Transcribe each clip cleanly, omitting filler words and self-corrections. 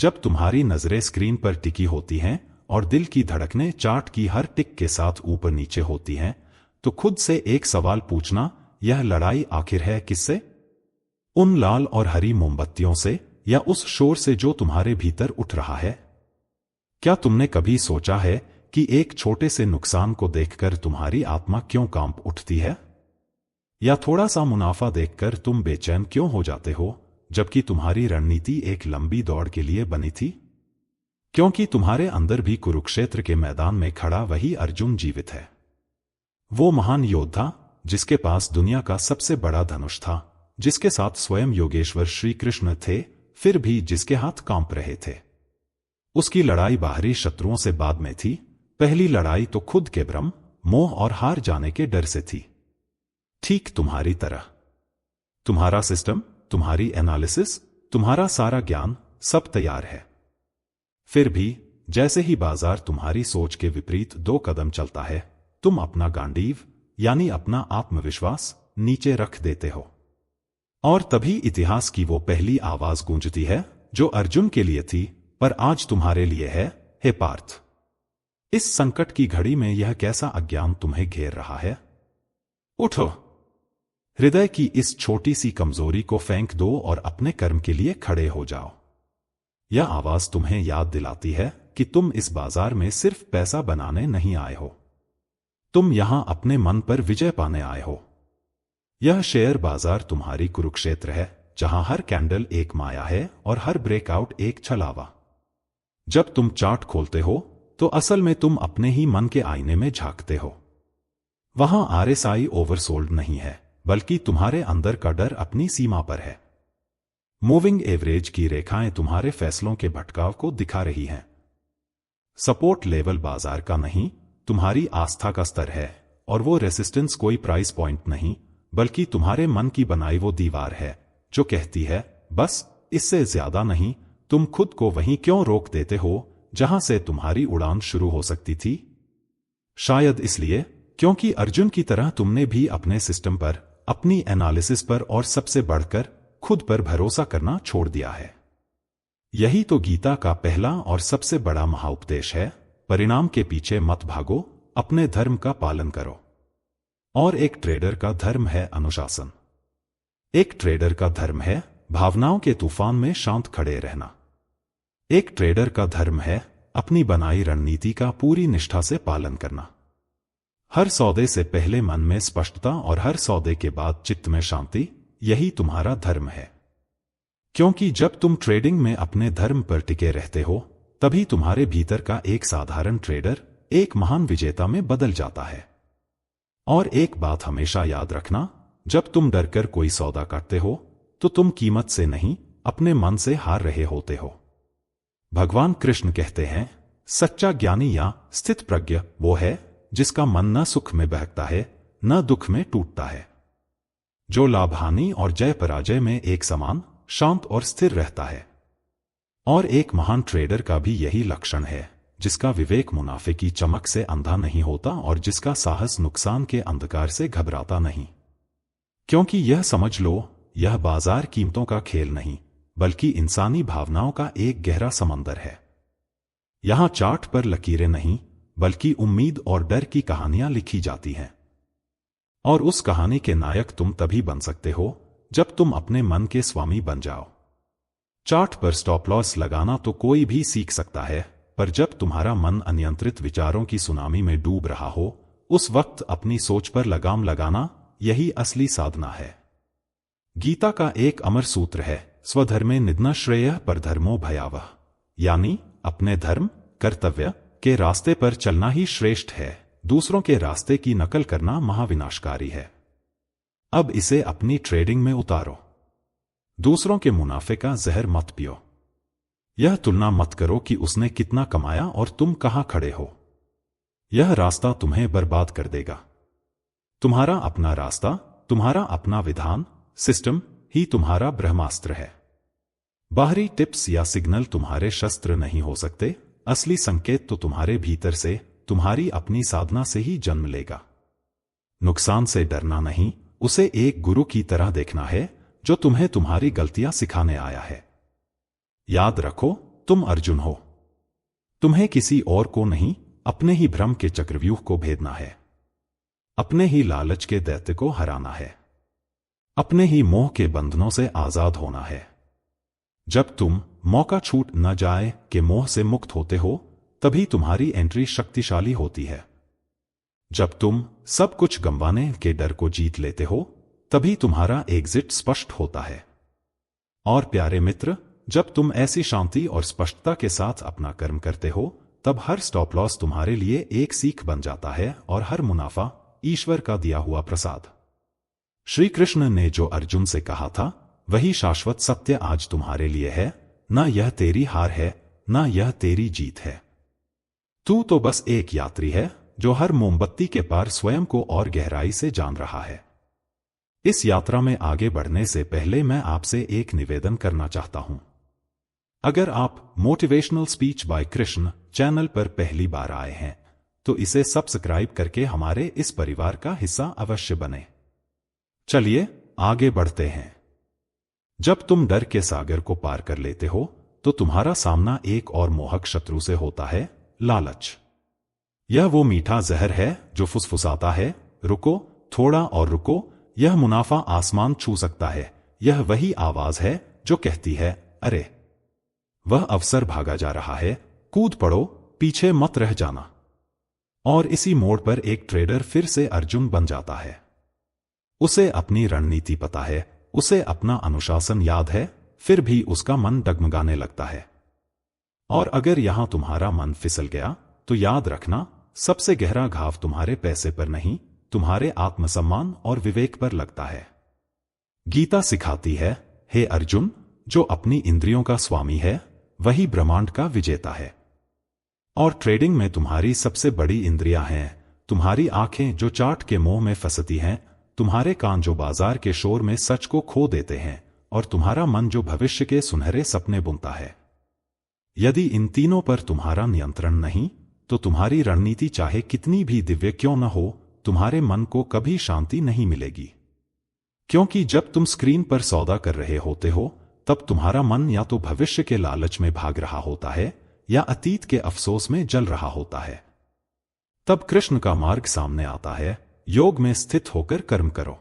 जब तुम्हारी नजरें स्क्रीन पर टिकी होती हैं और दिल की धड़कनें चार्ट की हर टिक के साथ ऊपर नीचे होती हैं, तो खुद से एक सवाल पूछना, यह लड़ाई आखिर है किससे? उन लाल और हरी मोमबत्तियों से या उस शोर से जो तुम्हारे भीतर उठ रहा है? क्या तुमने कभी सोचा है कि एक छोटे से नुकसान को देखकर तुम्हारी आत्मा क्यों कांप उठती है? या थोड़ा सा मुनाफा देखकर तुम बेचैन क्यों हो जाते हो, जबकि तुम्हारी रणनीति एक लंबी दौड़ के लिए बनी थी? क्योंकि तुम्हारे अंदर भी कुरुक्षेत्र के मैदान में खड़ा वही अर्जुन जीवित है। वो महान योद्धा जिसके पास दुनिया का सबसे बड़ा धनुष था, जिसके साथ स्वयं योगेश्वर श्री कृष्ण थे, फिर भी जिसके हाथ कांप रहे थे। उसकी लड़ाई बाहरी शत्रुओं से बाद में थी, पहली लड़ाई तो खुद के भ्रम, मोह और हार जाने के डर से थी। ठीक तुम्हारी तरह। तुम्हारा सिस्टम, तुम्हारी एनालिसिस, तुम्हारा सारा ज्ञान सब तैयार है। फिर भी जैसे ही बाजार तुम्हारी सोच के विपरीत 2 कदम चलता है, तुम अपना गांडीव यानी अपना आत्मविश्वास नीचे रख देते हो। और तभी इतिहास की वो पहली आवाज गूंजती है जो अर्जुन के लिए थी, पर आज तुम्हारे लिए है। हे पार्थ, इस संकट की घड़ी में यह कैसा अज्ञान तुम्हें घेर रहा है? उठो, हृदय की इस छोटी सी कमजोरी को फेंक दो और अपने कर्म के लिए खड़े हो जाओ। यह आवाज तुम्हें याद दिलाती है कि तुम इस बाजार में सिर्फ पैसा बनाने नहीं आए हो, तुम यहां अपने मन पर विजय पाने आए हो। यह शेयर बाजार तुम्हारी कुरुक्षेत्र है, जहां हर कैंडल एक माया है और हर ब्रेकआउट एक छलावा। जब तुम चार्ट खोलते हो तो असल में तुम अपने ही मन के आईने में झांकते हो। वहां आरएसआई ओवरसोल्ड नहीं है, बल्कि तुम्हारे अंदर का डर अपनी सीमा पर है। मूविंग एवरेज की रेखाएं तुम्हारे फैसलों के भटकाव को दिखा रही हैं। सपोर्ट लेवल बाजार का नहीं, तुम्हारी आस्था का स्तर है, और वो रेसिस्टेंस कोई प्राइस पॉइंट नहीं, बल्कि तुम्हारे मन की बनाई वो दीवार है जो कहती है, बस इससे ज्यादा नहीं। तुम खुद को वहीं क्यों रोक देते हो जहां से तुम्हारी उड़ान शुरू हो सकती थी? शायद इसलिए क्योंकि अर्जुन की तरह तुमने भी अपने सिस्टम पर, अपनी एनालिसिस पर और सबसे बढ़कर खुद पर भरोसा करना छोड़ दिया है। यही तो गीता का पहला और सबसे बड़ा महाउपदेश है, परिणाम के पीछे मत भागो, अपने धर्म का पालन करो। और एक ट्रेडर का धर्म है अनुशासन। एक ट्रेडर का धर्म है भावनाओं के तूफान में शांत खड़े रहना। एक ट्रेडर का धर्म है अपनी बनाई रणनीति का पूरी निष्ठा से पालन करना। हर सौदे से पहले मन में स्पष्टता और हर सौदे के बाद चित्त में शांति, यही तुम्हारा धर्म है। क्योंकि जब तुम ट्रेडिंग में अपने धर्म पर टिके रहते हो, तभी तुम्हारे भीतर का एक साधारण ट्रेडर एक महान विजेता में बदल जाता है। और एक बात हमेशा याद रखना, जब तुम डरकर कोई सौदा करते हो तो तुम कीमत से नहीं, अपने मन से हार रहे होते हो। भगवान कृष्ण कहते हैं, सच्चा ज्ञानी या स्थित प्रज्ञ वो है जिसका मन न सुख में बहकता है, न दुख में टूटता है, जो लाभ हानि और जय पराजय में एक समान शांत और स्थिर रहता है। और एक महान ट्रेडर का भी यही लक्षण है, जिसका विवेक मुनाफे की चमक से अंधा नहीं होता और जिसका साहस नुकसान के अंधकार से घबराता नहीं। क्योंकि यह समझ लो, यह बाजार कीमतों का खेल नहीं, बल्कि इंसानी भावनाओं का एक गहरा समंदर है। यहां चार्ट पर लकीरें नहीं, बल्कि उम्मीद और डर की कहानियां लिखी जाती हैं। और उस कहानी के नायक तुम तभी बन सकते हो जब तुम अपने मन के स्वामी बन जाओ। चार्ट पर स्टॉप लॉस लगाना तो कोई भी सीख सकता है, पर जब तुम्हारा मन अनियंत्रित विचारों की सुनामी में डूब रहा हो, उस वक्त अपनी सोच पर लगाम लगाना, यही असली साधना है। गीता का एक अमर सूत्र है, स्वधर्मे निधना श्रेयः परधर्मो भयावह, यानी अपने धर्म, कर्तव्य के रास्ते पर चलना ही श्रेष्ठ है, दूसरों के रास्ते की नकल करना महाविनाशकारी है। अब इसे अपनी ट्रेडिंग में उतारो। दूसरों के मुनाफे का जहर मत पियो। यह तुलना मत करो कि उसने कितना कमाया और तुम कहां खड़े हो। यह रास्ता तुम्हें बर्बाद कर देगा। तुम्हारा अपना रास्ता, तुम्हारा अपना विधान, सिस्टम ही तुम्हारा ब्रह्मास्त्र है। बाहरी टिप्स या सिग्नल तुम्हारे शस्त्र नहीं हो सकते, असली संकेत तो तुम्हारे भीतर से, तुम्हारी अपनी साधना से ही जन्म लेगा। नुकसान से डरना नहीं, उसे एक गुरु की तरह देखना है जो तुम्हें तुम्हारी गलतियां सिखाने आया है। याद रखो, तुम अर्जुन हो। तुम्हें किसी और को नहीं, अपने ही भ्रम के चक्रव्यूह को भेदना है। अपने ही लालच के दैत्य को हराना है। अपने ही मोह के बंधनों से आजाद होना है। जब तुम मौका छूट न जाए कि मोह से मुक्त होते हो, तभी तुम्हारी एंट्री शक्तिशाली होती है। जब तुम सब कुछ गंवाने के डर को जीत लेते हो, तभी तुम्हारा एग्जिट स्पष्ट होता है। और प्यारे मित्र, जब तुम ऐसी शांति और स्पष्टता के साथ अपना कर्म करते हो, तब हर स्टॉप लॉस तुम्हारे लिए एक सीख बन जाता है और हर मुनाफा ईश्वर का दिया हुआ प्रसाद। श्री कृष्ण ने जो अर्जुन से कहा था, वही शाश्वत सत्य आज तुम्हारे लिए है। न यह तेरी हार है, न यह तेरी जीत है। तू तो बस एक यात्री है जो हर मोमबत्ती के पार स्वयं को और गहराई से जान रहा है। इस यात्रा में आगे बढ़ने से पहले मैं आपसे एक निवेदन करना चाहता हूं। अगर आप motivational speech bye Krishna channel पर पहली बार आए हैं, तो इसे सब्सक्राइब करके हमारे इस परिवार का हिस्सा अवश्य बने। चलिए आगे बढ़ते हैं। जब तुम डर के सागर को पार कर लेते हो, तो तुम्हारा सामना एक और मोहक शत्रु से होता है, लालच। यह वो मीठा जहर है जो फुसफुसाता है, रुको, थोड़ा और रुको, यह मुनाफा आसमान छू सकता है। यह वही आवाज है जो कहती है, अरे वह अवसर भागा जा रहा है, कूद पड़ो, पीछे मत रह जाना। और इसी मोड़ पर एक ट्रेडर फिर से अर्जुन बन जाता है। उसे अपनी रणनीति पता है, उसे अपना अनुशासन याद है, फिर भी उसका मन डगमगाने लगता है। और अगर यहां तुम्हारा मन फिसल गया, तो याद रखना, सबसे गहरा घाव तुम्हारे पैसे पर नहीं, तुम्हारे आत्मसम्मान और विवेक पर लगता है। गीता सिखाती है, हे अर्जुन, जो अपनी इंद्रियों का स्वामी है, वही ब्रह्मांड का विजेता है। और ट्रेडिंग में तुम्हारी सबसे बड़ी इंद्रियां हैं, तुम्हारी आंखें जो चार्ट के मोह में फंसती हैं, तुम्हारे कान जो बाजार के शोर में सच को खो देते हैं, और तुम्हारा मन जो भविष्य के सुनहरे सपने बुनता है। यदि इन तीनों पर तुम्हारा नियंत्रण नहीं, तो तुम्हारी रणनीति चाहे कितनी भी दिव्य क्यों न हो, तुम्हारे मन को कभी शांति नहीं मिलेगी। क्योंकि जब तुम स्क्रीन पर सौदा कर रहे होते हो, तब तुम्हारा मन या तो भविष्य के लालच में भाग रहा होता है, या अतीत के अफसोस में जल रहा होता है। तब कृष्ण का मार्ग सामने आता है, योग में स्थित होकर कर्म करो,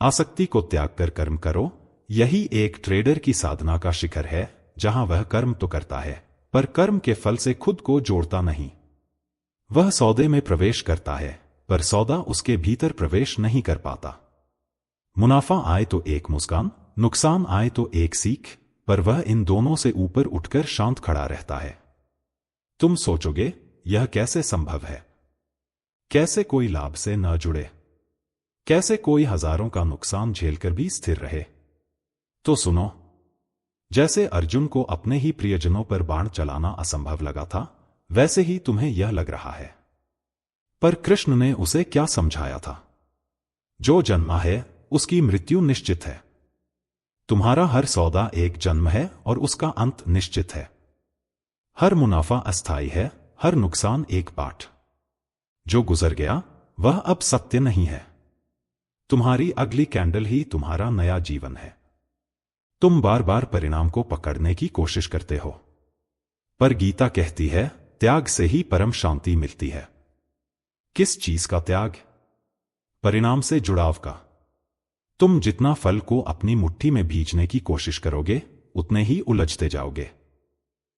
आसक्ति को त्याग कर कर्म करो। यही एक ट्रेडर की साधना का शिखर है, जहां वह कर्म तो करता है, पर कर्म के फल से खुद को जोड़ता नहीं। वह सौदे में प्रवेश करता है, पर सौदा उसके भीतर प्रवेश नहीं कर पाता। मुनाफा आए तो एक मुस्कान, नुकसान आए तो एक सीख, पर वह इन दोनों से ऊपर उठकर शांत खड़ा रहता है। तुम सोचोगे, यह कैसे संभव है? कैसे कोई लाभ से न जुड़े? कैसे कोई हजारों का नुकसान झेलकर भी स्थिर रहे? तो सुनो, जैसे अर्जुन को अपने ही प्रियजनों पर बाण चलाना असंभव लगा था, वैसे ही तुम्हें यह लग रहा है। पर कृष्ण ने उसे क्या समझाया था? जो जन्मा है, उसकी मृत्यु निश्चित है। तुम्हारा हर सौदा एक जन्म है और उसका अंत निश्चित है। हर मुनाफा अस्थायी है, हर नुकसान एक पाठ। जो गुजर गया, वह अब सत्य नहीं है। तुम्हारी अगली कैंडल ही तुम्हारा नया जीवन है। तुम बार बार परिणाम को पकड़ने की कोशिश करते हो, पर गीता कहती है, त्याग से ही परम शांति मिलती है। किस चीज का त्याग? परिणाम से जुड़ाव का। तुम जितना फल को अपनी मुट्ठी में भींचने की कोशिश करोगे, उतने ही उलझते जाओगे।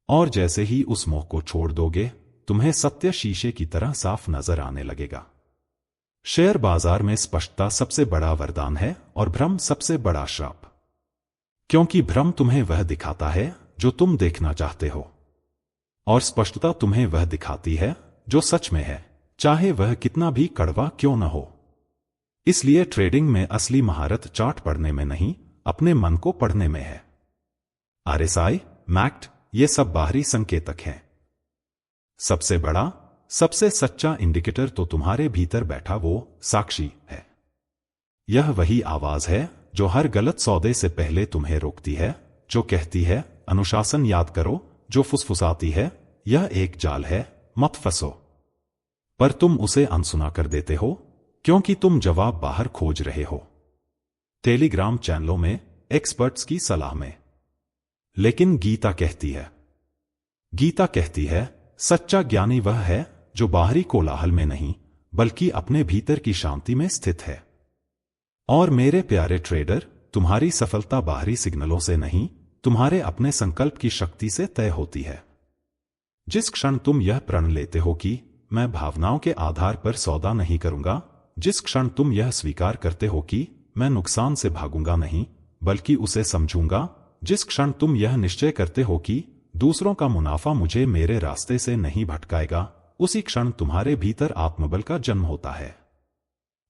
और जैसे ही उस मोह को छोड़ दोगे, तुम्हें सत्य शीशे की तरह साफ नजर आने लगेगा। शेयर बाजार में स्पष्टता सबसे बड़ा वरदान है और भ्रम सबसे बड़ा श्राप। क्योंकि भ्रम तुम्हें वह दिखाता है जो तुम देखना चाहते हो, और स्पष्टता तुम्हें वह दिखाती है जो सच में है, चाहे वह कितना भी कड़वा क्यों न हो। इसलिए ट्रेडिंग में असली महारत चार्ट पढ़ने में नहीं, अपने मन को पढ़ने में है। आरएसआई, मैक्ट, ये सब बाहरी संकेतक हैं। सबसे बड़ा, सबसे सच्चा इंडिकेटर तो तुम्हारे भीतर बैठा वो साक्षी है। यह वही आवाज है जो हर गलत सौदे से पहले तुम्हें रोकती है, जो कहती है, अनुशासन याद करो, जो फुसफुसाती है, यह एक जाल है, मत फंसो। पर तुम उसे अनसुना कर देते हो, क्योंकि तुम जवाब बाहर खोज रहे हो, टेलीग्राम चैनलों में, एक्सपर्ट्स की सलाह में। लेकिन गीता कहती है, गीता कहती है, सच्चा ज्ञानी वह है जो बाहरी कोलाहल में नहीं बल्कि अपने भीतर की शांति में स्थित है। और मेरे प्यारे ट्रेडर, तुम्हारी सफलता बाहरी सिग्नलों से नहीं, तुम्हारे अपने संकल्प की शक्ति से तय होती है। जिस क्षण तुम यह प्रण लेते हो कि मैं भावनाओं के आधार पर सौदा नहीं करूंगा, जिस क्षण तुम यह स्वीकार करते हो कि मैं नुकसान से भागूंगा नहीं बल्कि उसे समझूंगा, जिस क्षण तुम यह निश्चय करते हो कि दूसरों का मुनाफा मुझे मेरे रास्ते से नहीं भटकाएगा, उसी क्षण तुम्हारे भीतर आत्मबल का जन्म होता है।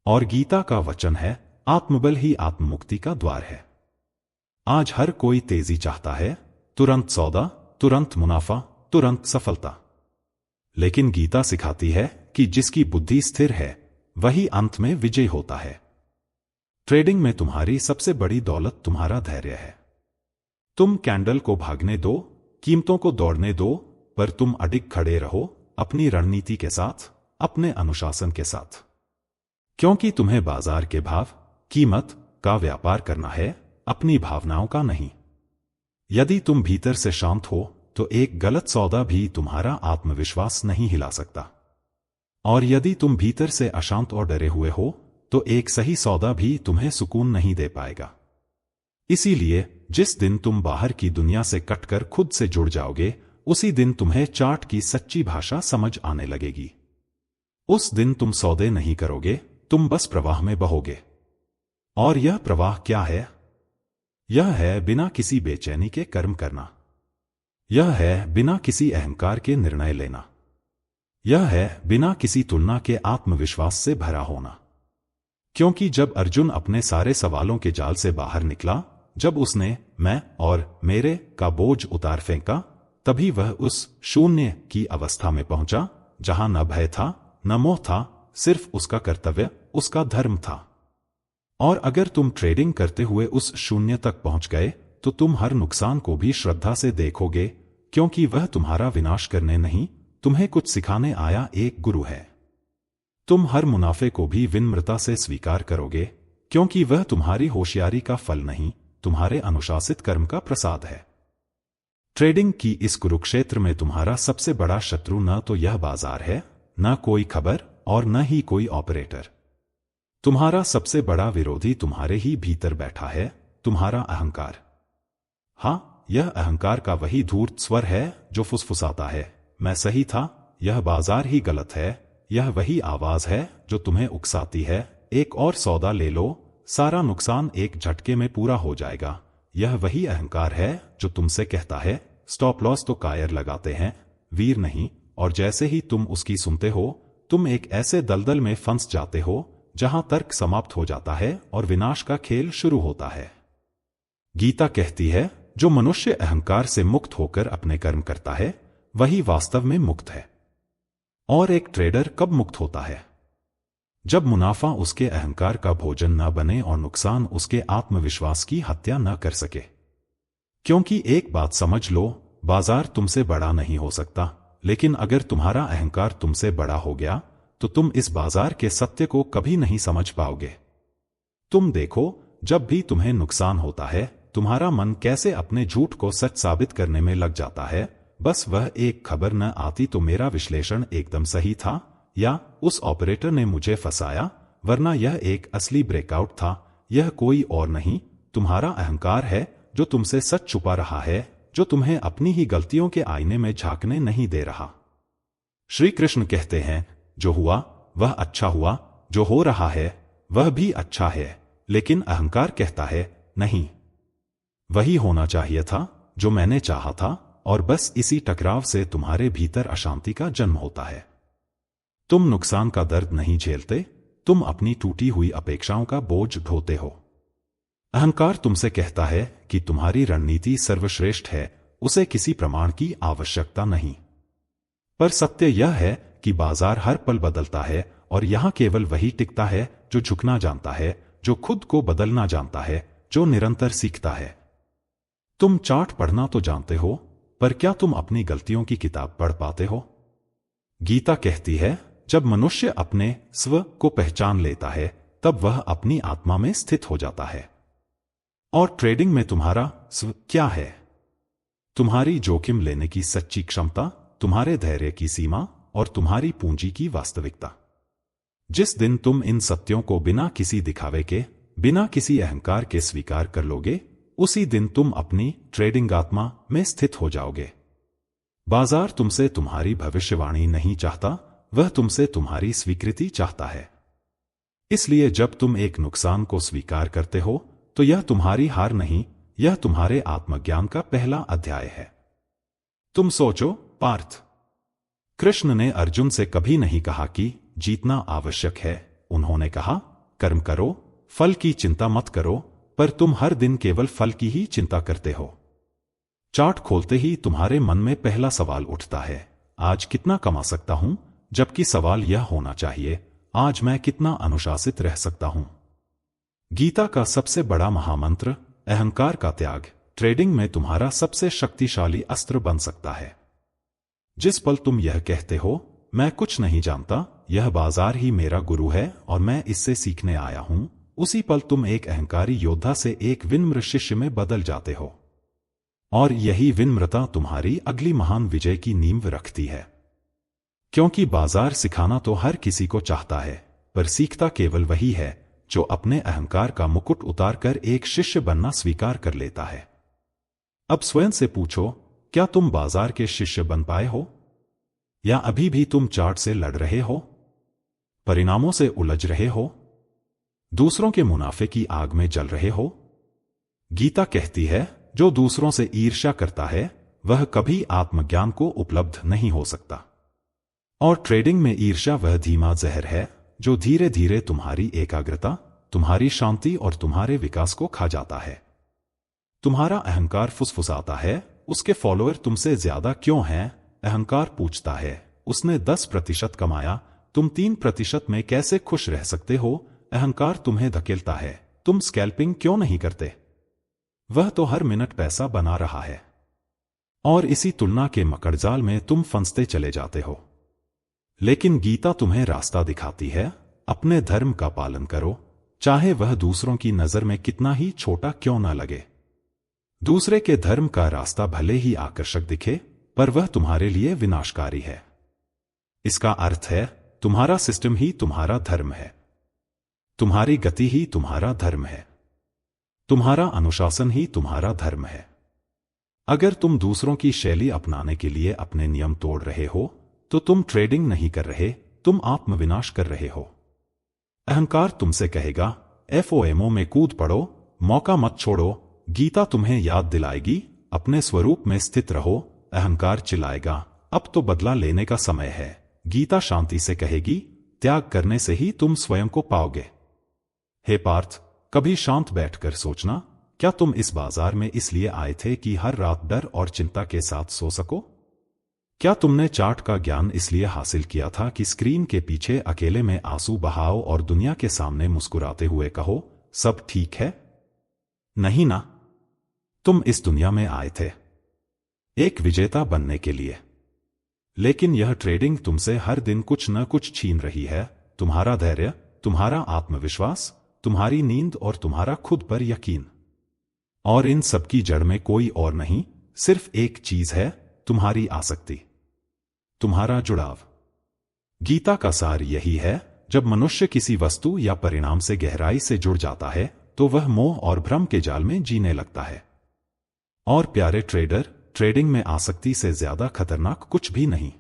और गीता का वचन है, आत्मबल ही आत्ममुक्ति का द्वार है। आज हर कोई तेजी चाहता है, तुरंत सौदा, तुरंत मुनाफा, तुरंत सफलता। लेकिन गीता सिखाती है कि जिसकी बुद्धि स्थिर है वही अंत में विजयी होता है। ट्रेडिंग में तुम्हारी सबसे बड़ी दौलत तुम्हारा धैर्य है। तुम कैंडल को भागने दो, कीमतों को दौड़ने दो, पर तुम अडिग खड़े रहो अपनी रणनीति के साथ, अपने अनुशासन के साथ। क्योंकि तुम्हें बाजार के भाव, कीमत का व्यापार करना है, अपनी भावनाओं का नहीं। यदि तुम भीतर से शांत हो तो एक गलत सौदा भी तुम्हारा आत्मविश्वास नहीं हिला सकता। और यदि तुम भीतर से अशांत और डरे हुए हो तो एक सही सौदा भी तुम्हें सुकून नहीं दे पाएगा। इसीलिए जिस दिन तुम बाहर की दुनिया से कटकर खुद से जुड़ जाओगे, उसी दिन तुम्हें चार्ट की सच्ची भाषा समझ आने लगेगी। उस दिन तुम सौदे नहीं करोगे, तुम बस प्रवाह में बहोगे। और यह प्रवाह क्या है? यह है बिना किसी बेचैनी के कर्म करना। यह है बिना किसी अहंकार के निर्णय लेना। यह है बिना किसी तुलना के आत्मविश्वास से भरा होना। क्योंकि जब अर्जुन अपने सारे सवालों के जाल से बाहर निकला, जब उसने मैं और मेरे का बोझ उतार फेंका, तभी वह उस शून्य की अवस्था में पहुंचा जहां न भय था, न मोह था, सिर्फ उसका कर्तव्य, उसका धर्म था। और अगर तुम ट्रेडिंग करते हुए उस शून्य तक पहुंच गए तो तुम हर नुकसान को भी श्रद्धा से देखोगे, क्योंकि वह तुम्हारा विनाश करने नहीं, तुम्हें कुछ सिखाने आया एक गुरु है। तुम हर मुनाफे को भी विनम्रता से स्वीकार करोगे, क्योंकि वह तुम्हारी होशियारी का फल नहीं, तुम्हारे अनुशासित कर्म का प्रसाद है। ट्रेडिंग की इस कुरुक्षेत्र में तुम्हारा सबसे बड़ा शत्रु न तो यह बाजार है, न कोई खबर और न ही कोई ऑपरेटर। तुम्हारा सबसे बड़ा विरोधी तुम्हारे ही भीतर बैठा है, तुम्हारा अहंकार। हां, यह अहंकार का वही धूर्त स्वर है जो फुसफुसाता है, मैं सही था, यह बाजार ही गलत है। यह वही आवाज है जो तुम्हें उकसाती है, एक और सौदा ले लो, सारा नुकसान एक झटके में पूरा हो जाएगा। यह वही अहंकार है जो तुमसे कहता है, स्टॉप लॉस तो कायर लगाते हैं, वीर नहीं। और जैसे ही तुम उसकी सुनते हो, तुम एक ऐसे दलदल में फंस जाते हो जहां तर्क समाप्त हो जाता है और विनाश का खेल शुरू होता है। गीता कहती है, जो मनुष्य अहंकार से मुक्त होकर अपने कर्म करता है वही वास्तव में मुक्त है। और एक ट्रेडर कब मुक्त होता है? जब मुनाफा उसके अहंकार का भोजन न बने और नुकसान उसके आत्मविश्वास की हत्या न कर सके। क्योंकि एक बात समझ लो, बाजार तुमसे बड़ा नहीं हो सकता, लेकिन अगर तुम्हारा अहंकार तुमसे बड़ा हो गया तो तुम इस बाजार के सत्य को कभी नहीं समझ पाओगे। तुम देखो, जब भी तुम्हें नुकसान होता है, तुम्हारा मन कैसे अपने झूठ को सच साबित करने में लग जाता है। बस वह एक खबर न आती तो मेरा विश्लेषण एकदम सही था, या उस ऑपरेटर ने मुझे फंसाया, वरना यह एक असली ब्रेकआउट था। यह कोई और नहीं, तुम्हारा अहंकार है जो तुमसे सच छुपा रहा है, जो तुम्हें अपनी ही गलतियों के आईने में झांकने नहीं दे रहा। श्री कृष्ण कहते हैं, जो हुआ वह अच्छा हुआ, जो हो रहा है वह भी अच्छा है, लेकिन अहंकार कहता है, नहीं, वही होना चाहिए था जो मैंने चाहा था। और बस इसी टकराव से तुम्हारे भीतर अशांति का जन्म होता है। तुम नुकसान का दर्द नहीं झेलते, तुम अपनी टूटी हुई अपेक्षाओं का बोझ ढोते हो। अहंकार तुमसे कहता है कि तुम्हारी रणनीति सर्वश्रेष्ठ है, उसे किसी प्रमाण की आवश्यकता नहीं। पर सत्य यह है कि बाजार हर पल बदलता है और यहां केवल वही टिकता है जो झुकना जानता है, जो खुद को बदलना जानता है, जो निरंतर सीखता है। तुम चार्ट पढ़ना तो जानते हो, पर क्या तुम अपनी गलतियों की किताब पढ़ पाते हो? गीता कहती है, जब मनुष्य अपने स्व को पहचान लेता है तब वह अपनी आत्मा में स्थित हो जाता है। और ट्रेडिंग में तुम्हारा स्व क्या है? तुम्हारी जोखिम लेने की सच्ची क्षमता, तुम्हारे धैर्य की सीमा और तुम्हारी पूंजी की वास्तविकता। जिस दिन तुम इन सत्यों को बिना किसी दिखावे के, बिना किसी अहंकार के स्वीकार कर लोगे, उसी दिन तुम अपनी ट्रेडिंग आत्मा में स्थित हो जाओगे। बाजार तुमसे तुम्हारी भविष्यवाणी नहीं चाहता, वह तुमसे तुम्हारी स्वीकृति चाहता है। इसलिए जब तुम एक नुकसान को स्वीकार करते हो, तो यह तुम्हारी हार नहीं, यह तुम्हारे आत्मज्ञान का पहला अध्याय है। तुम सोचो, पार्थ, कृष्ण ने अर्जुन से कभी नहीं कहा कि जीतना आवश्यक है। उन्होंने कहा, कर्म करो, फल की चिंता मत करो, पर तुम हर दिन केवल फल की ही चिंता करते हो। चार्ट खोलते ही तुम्हारे मन में पहला सवाल उठता है, आज कितना कमा सकता हूं, जबकि सवाल यह होना चाहिए, आज मैं कितना अनुशासित रह सकता हूं। गीता का सबसे बड़ा महामंत्र, अहंकार का त्याग, ट्रेडिंग में तुम्हारा सबसे शक्तिशाली अस्त्र बन सकता है। जिस पल तुम यह कहते हो, मैं कुछ नहीं जानता, यह बाजार ही मेरा गुरु है और मैं इससे सीखने आया हूं, उसी पल तुम एक अहंकारी योद्धा से एक विनम्र शिष्य में बदल जाते हो। और यही विनम्रता तुम्हारी अगली महान विजय की नींव रखती है। क्योंकि बाजार सिखाना तो हर किसी को चाहता है, पर सीखता केवल वही है जो अपने अहंकार का मुकुट उतारकर एक शिष्य बनना स्वीकार कर लेता है। अब स्वयं से पूछो, क्या तुम बाजार के शिष्य बन पाए हो, या अभी भी तुम चार्ट से लड़ रहे हो, परिणामों से उलझ रहे हो, दूसरों के मुनाफे की आग में जल रहे हो? गीता कहती है, जो दूसरों से ईर्ष्या करता है, वह कभी आत्मज्ञान को उपलब्ध नहीं हो सकता। और ट्रेडिंग में ईर्ष्या वह धीमा जहर है जो धीरे धीरे तुम्हारी एकाग्रता, तुम्हारी शांति और तुम्हारे विकास को खा जाता है। तुम्हारा अहंकार फुसफुसाता है, उसके फॉलोअर तुमसे ज्यादा क्यों हैं? अहंकार पूछता है, उसने 10% कमाया, तुम 3% में कैसे खुश रह सकते हो? अहंकार तुम्हें धकेलता है, तुम स्कैल्पिंग क्यों नहीं करते? वह तो हर मिनट पैसा बना रहा है। और इसी तुलना के मकड़जाल में तुम फंसते चले जाते हो। लेकिन गीता तुम्हें रास्ता दिखाती है, अपने धर्म का पालन करो, चाहे वह दूसरों की नजर में कितना ही छोटा क्यों ना लगे। दूसरे के धर्म का रास्ता भले ही आकर्षक दिखे, पर वह तुम्हारे लिए विनाशकारी है। इसका अर्थ है, तुम्हारा सिस्टम ही तुम्हारा धर्म है, तुम्हारी गति ही तुम्हारा धर्म है, तुम्हारा अनुशासन ही तुम्हारा धर्म है। अगर तुम दूसरों की शैली अपनाने के लिए अपने नियम तोड़ रहे हो, तो तुम ट्रेडिंग नहीं कर रहे, तुम आत्मविनाश कर रहे हो। अहंकार तुमसे कहेगा, FOMO में कूद पड़ो, मौका मत छोड़ो। गीता तुम्हें याद दिलाएगी, अपने स्वरूप में स्थित रहो। अहंकार चिल्लाएगा, अब तो बदला लेने का समय है। गीता शांति से कहेगी, त्याग करने से ही तुम स्वयं को पाओगे। हे पार्थ, कभी शांत बैठकर सोचना, क्या तुम इस बाजार में इसलिए आए थे कि हर रात डर और चिंता के साथ सो सको? क्या तुमने चार्ट का ज्ञान इसलिए हासिल किया था कि स्क्रीन के पीछे अकेले में आंसू बहाओ और दुनिया के सामने मुस्कुराते हुए कहो, सब ठीक है? नहीं ना। तुम इस दुनिया में आए थे एक विजेता बनने के लिए। लेकिन यह ट्रेडिंग तुमसे हर दिन कुछ न कुछ छीन रही है, तुम्हारा धैर्य, तुम्हारा आत्मविश्वास, तुम्हारी नींद और तुम्हारा खुद पर यकीन। और इन सब की जड़ में कोई और नहीं, सिर्फ एक चीज है, तुम्हारी आसक्ति, तुम्हारा जुड़ाव। गीता का सार यही है, जब मनुष्य किसी वस्तु या परिणाम से गहराई से जुड़ जाता है, तो वह मोह और भ्रम के जाल में जीने लगता है। और प्यारे ट्रेडर, ट्रेडिंग में आसक्ति से ज्यादा खतरनाक कुछ भी नहीं।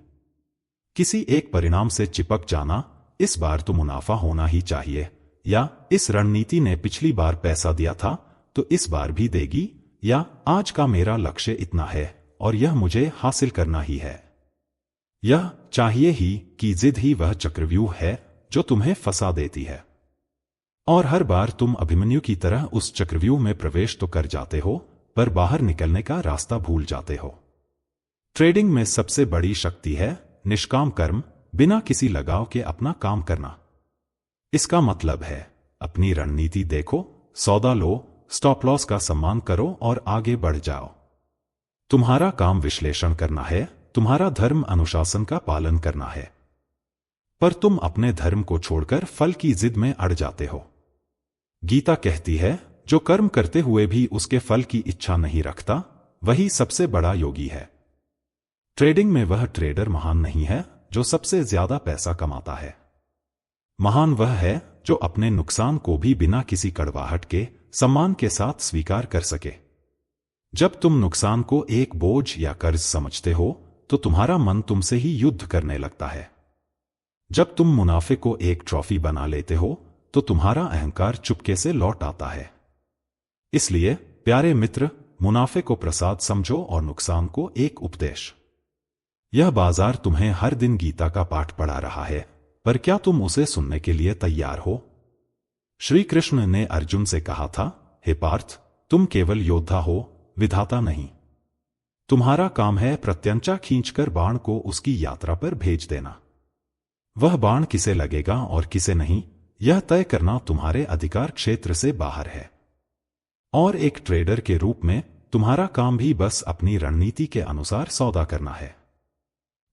किसी एक परिणाम से चिपक जाना, इस बार तो मुनाफा होना ही चाहिए, या इस रणनीति ने पिछली बार पैसा दिया था तो इस बार भी देगी, या आज का मेरा लक्ष्य इतना है और यह मुझे हासिल करना ही है। यह चाहिए ही कि जिद ही वह चक्रव्यूह है जो तुम्हें फंसा देती है। और हर बार तुम अभिमन्यु की तरह उस चक्रव्यूह में प्रवेश तो कर जाते हो, पर बाहर निकलने का रास्ता भूल जाते हो। ट्रेडिंग में सबसे बड़ी शक्ति है निष्काम कर्म, बिना किसी लगाव के अपना काम करना। इसका मतलब है, अपनी रणनीति देखो, सौदा लो, स्टॉप लॉस का सम्मान करो और आगे बढ़ जाओ। तुम्हारा काम विश्लेषण करना है, तुम्हारा धर्म अनुशासन का पालन करना है। पर तुम अपने धर्म को छोड़कर फल की जिद में अड़ जाते हो। गीता कहती है, जो कर्म करते हुए भी उसके फल की इच्छा नहीं रखता, वही सबसे बड़ा योगी है। ट्रेडिंग में वह ट्रेडर महान नहीं है जो सबसे ज्यादा पैसा कमाता है। महान वह है जो अपने नुकसान को भी बिना किसी कड़वाहट के सम्मान के साथ स्वीकार कर सके। जब तुम नुकसान को एक बोझ या कर्ज समझते हो तो तुम्हारा मन तुमसे ही युद्ध करने लगता है। जब तुम मुनाफे को एक ट्रॉफी बना लेते हो तो तुम्हारा अहंकार चुपके से लौट आता है। इसलिए प्यारे मित्र, मुनाफे को प्रसाद समझो और नुकसान को एक उपदेश। यह बाजार तुम्हें हर दिन गीता का पाठ पढ़ा रहा है, पर क्या तुम उसे सुनने के लिए तैयार हो? श्री कृष्ण ने अर्जुन से कहा था, हे पार्थ, तुम केवल योद्धा हो, विधाता नहीं। तुम्हारा काम है प्रत्यंचा खींचकर बाण को उसकी यात्रा पर भेज देना। वह बाण किसे लगेगा और किसे नहीं, यह तय करना तुम्हारे अधिकार क्षेत्र से बाहर है। और एक ट्रेडर के रूप में तुम्हारा काम भी बस अपनी रणनीति के अनुसार सौदा करना है।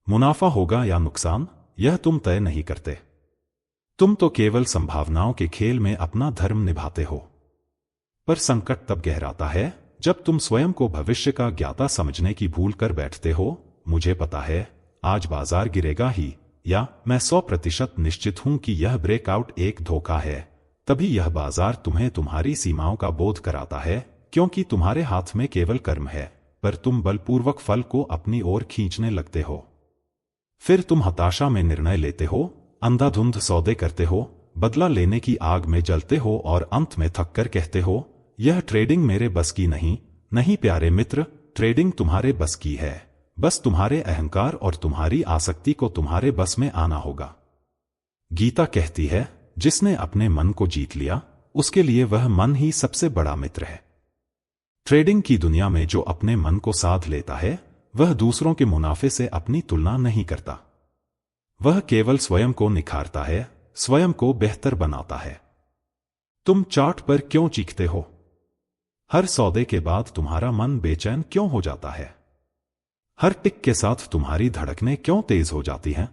मुनाफा होगा या नुकसान, यह तुम तय नहीं करते। तुम तो केवल संभावनाओं के खेल में अपना धर्म निभाते हो। पर संकट तब गहराता है जब तुम स्वयं को भविष्य का ज्ञाता समझने की भूल कर बैठते हो। मुझे पता है आज बाजार गिरेगा ही, या मैं 100% निश्चित हूं कि यह ब्रेकआउट एक धोखा है। तभी यह बाजार तुम्हें तुम्हारी सीमाओं का बोध कराता है, क्योंकि तुम्हारे हाथ में केवल कर्म है, पर तुम बलपूर्वक फल को अपनी ओर खींचने लगते हो। फिर तुम हताशा में निर्णय लेते हो, अंधाधुंध सौदे करते हो, बदला लेने की आग में जलते हो और अंत में थककर कहते हो, यह ट्रेडिंग मेरे बस की नहीं। नहीं प्यारे मित्र, ट्रेडिंग तुम्हारे बस की है। बस तुम्हारे अहंकार और तुम्हारी आसक्ति को तुम्हारे बस में आना होगा। गीता कहती है, जिसने अपने मन को जीत लिया उसके लिए वह मन ही सबसे बड़ा मित्र है। ट्रेडिंग की दुनिया में जो अपने मन को साध लेता है वह दूसरों के मुनाफे से अपनी तुलना नहीं करता। वह केवल स्वयं को निखारता है, स्वयं को बेहतर बनाता है। तुम चार्ट पर क्यों चीखते हो? हर सौदे के बाद तुम्हारा मन बेचैन क्यों हो जाता है? हर टिक के साथ तुम्हारी धड़कनें क्यों तेज हो जाती हैं?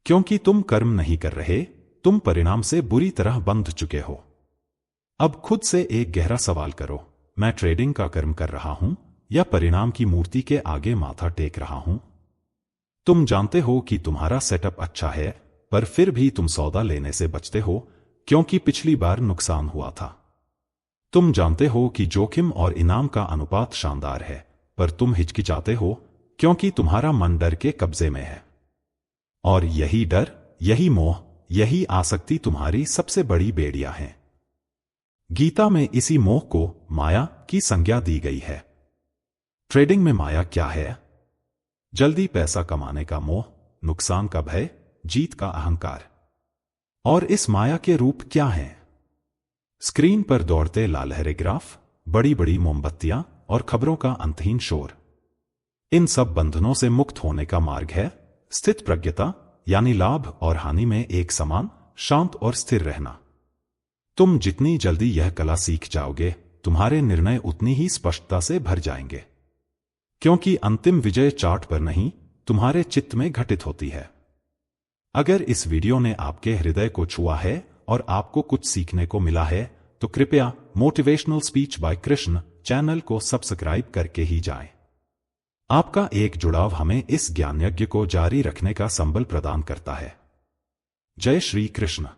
क्योंकि तुम कर्म नहीं कर रहे, तुम परिणाम से बुरी तरह बंध चुके हो। अब खुद से एक गहरा सवाल करो, मैं ट्रेडिंग का कर्म कर रहा हूं या परिणाम की मूर्ति के आगे माथा टेक रहा हूं? तुम जानते हो कि तुम्हारा सेटअप अच्छा है, पर फिर भी तुम सौदा लेने से बचते हो क्योंकि पिछली बार नुकसान हुआ था। तुम जानते हो कि जोखिम और इनाम का अनुपात शानदार है, पर तुम हिचकिचाते हो क्योंकि तुम्हारा मन डर के कब्जे में है। और यही डर, यही मोह, यही आसक्ति तुम्हारी सबसे बड़ी बेड़ियां हैं। गीता में इसी मोह को माया की संज्ञा दी गई है। ट्रेडिंग में माया क्या है? जल्दी पैसा कमाने का मोह, नुकसान का भय, जीत का अहंकार। और इस माया के रूप क्या हैं? स्क्रीन पर दौड़ते लालहरे ग्राफ, बड़ी बड़ी मोमबत्तियां और खबरों का अंतहीन शोर। इन सब बंधनों से मुक्त होने का मार्ग है स्थित प्रज्ञता, यानी लाभ और हानि में एक समान, शांत और स्थिर रहना। तुम जितनी जल्दी यह कला सीख जाओगे, तुम्हारे निर्णय उतनी ही स्पष्टता से भर जाएंगे, क्योंकि अंतिम विजय चार्ट पर नहीं, तुम्हारे चित्त में घटित होती है। अगर इस वीडियो ने आपके हृदय को छुआ है और आपको कुछ सीखने को मिला है, तो कृपया motivational speech bye Krishna channel को सब्सक्राइब करके ही जाएं। आपका एक जुड़ाव हमें इस ज्ञान यज्ञ को जारी रखने का संबल प्रदान करता है। जय श्री कृष्ण।